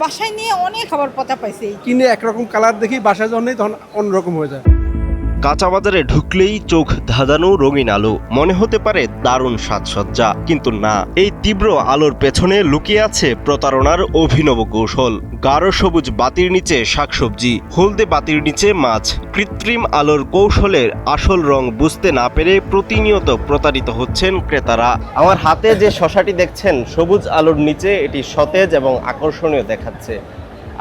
বাসায় নিয়ে অনেক খাবার পাতা পাইছি। কিনে একরকম কালার দেখি, বাসায় যখন নেই তখন অন্যরকম হয়ে যায়। কাঁচা বাজারে ঢুকলেই চোখ ধাঁধানো রঙিন আলো মনে হতে পারে দারুণ সাজসজ্জা, কিন্তু না, এই তীব্র আলোর পেছনে লুকিয়ে আছে প্রতারণার অভিনব কৌশল। গাঢ় সবুজ বাতির নিচে শাকসবজি, হলদে বাতির নিচে মাছ। কৃত্রিম আলোর কৌশলের আসল রং বুঝতে না পেরে প্রতিনিয়ত প্রতারিত হচ্ছেন ক্রেতারা। আমার হাতে যে শসাটি দেখছেন, সবুজ আলোর নিচে এটি সতেজ এবং আকর্ষণীয় দেখাচ্ছে।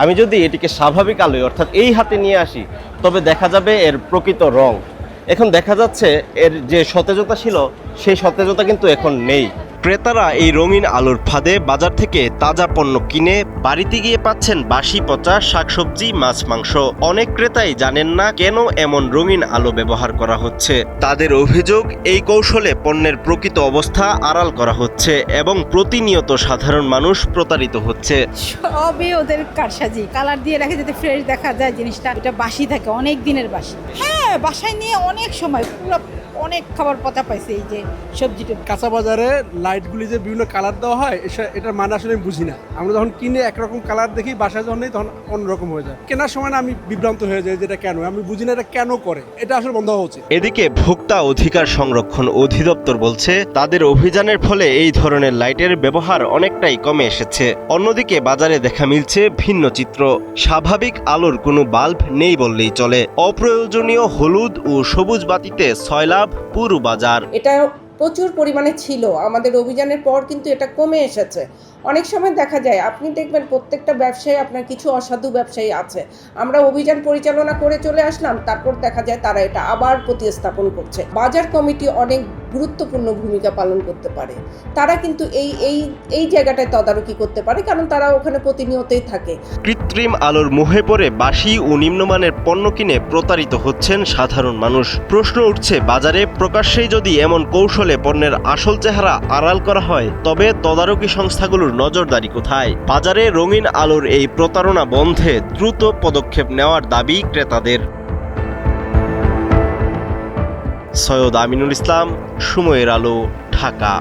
আমি যদি এটিকে স্বাভাবিক আলোয় অর্থাৎ এই হাতে নিয়ে আসি, তবে দেখা যাবে এর প্রকৃত রং। এখন দেখা যাচ্ছে এর যে সতেজতা ছিল, সেই সতেজতা কিন্তু এখন নেই। ক্রেতারা এই রঙিন আলোর ফাঁদে বাজার থেকে তাজা পণ্য কিনে বাড়িতে গিয়ে পাচ্ছেন বাসি পচা শাকসবজি, মাছ, মাংস। অনেক ক্রেতাই জানেন না কেন এমন রঙিন আলো ব্যবহার করা হচ্ছে। তাদের অভিযোগ, এই কৌশলে পণ্যের প্রকৃত অবস্থা আড়াল করা হচ্ছে এবং প্রতিনিয়ত সাধারণ মানুষ প্রতারিত হচ্ছে। সবই ওদের কারসাজি, কালার দিয়ে রাখে যাতে ফ্রেশ দেখা যায় জিনিসটা, এটা বাসি থাকে, অনেক দিনের বাসি। হ্যাঁ, বাসায় নিয়ে অনেক সময় পুরো অনেক খাবার পাতা পাইছে। এই যে সবজিটা কাঁচা বাজারে লাইটগুলি যে বিভিন্ন কালার দেওয়া হয়, এটার মানে আসলে আমি বুঝি না। আমরা যখন কিনে একরকম কালার দেখি, বাসায় যখন নেই তখন অন্যরকম হয়ে যায়। কেনার সময় না আমি বিভ্রান্ত হয়ে যাই, যেটা কেন আমি বুঝি না, এটা কেন করে, এটা আসলে বন্ধ হওয়া উচিত। এদিকে ভোক্তা অধিকার সংরক্ষণ অধিদপ্তর বলছে, তাদের অভিযানের ফলে এই ধরনের লাইটের ব্যবহার অনেকটাই কমে এসেছে। অন্যদিকে বাজারে দেখা মিলছে ভিন্ন চিত্র। স্বাভাবিক আলোর কোনো বাল্ব নেই বললেই চলে। অপ্রয়োজনীয় হলুদ ও সবুজ বাতিতে সয়লাভ পুরো বাজার। এটা প্রচুর পরিমাণে ছিল, আমাদের অভিযানের পর কিন্তু এটা কমে এসেছে। অনেক সময় দেখা যায়, আপনি দেখবেন প্রত্যেকটা ব্যবসায়ী, আপনার কিছু অসাধু ব্যবসায়ী আছে, আমরা অভিযান পরিচালনা করে চলে আসলাম, তারপর দেখা যায় তারা এটা আবার প্রতিস্থাপন করছে। বাজার কমিটি অনেক গুরুত্বপূর্ণ ভূমিকা পালন করতে পারে। তারা কিন্তু এই জায়গাটায় তদারকি করতে পারে, কারণ তারা ওখানে প্রতিনিয়তই থাকে। কৃত্রিম আলোর মোহে পড়ে বাসি ও নিম্নমানের পণ্য কিনে প্রতারিত হচ্ছেন সাধারণ মানুষ। প্রশ্ন উঠছে, বাজারে প্রকাশ্যেই যদি এমন কৌশলে পণ্যের আসল চেহারা আড়াল করা হয়, তবে তদারকি সংস্থাগুলোর নজরদারি কোথায়? বাজারে রঙিন আলোর এই প্রতারণা বন্ধে দ্রুত পদক্ষেপ নেওয়ার দাবি ক্রেতাদের। সৈয়দ আমিনুল ইসলাম, সময়ের আলো, ঢাকা।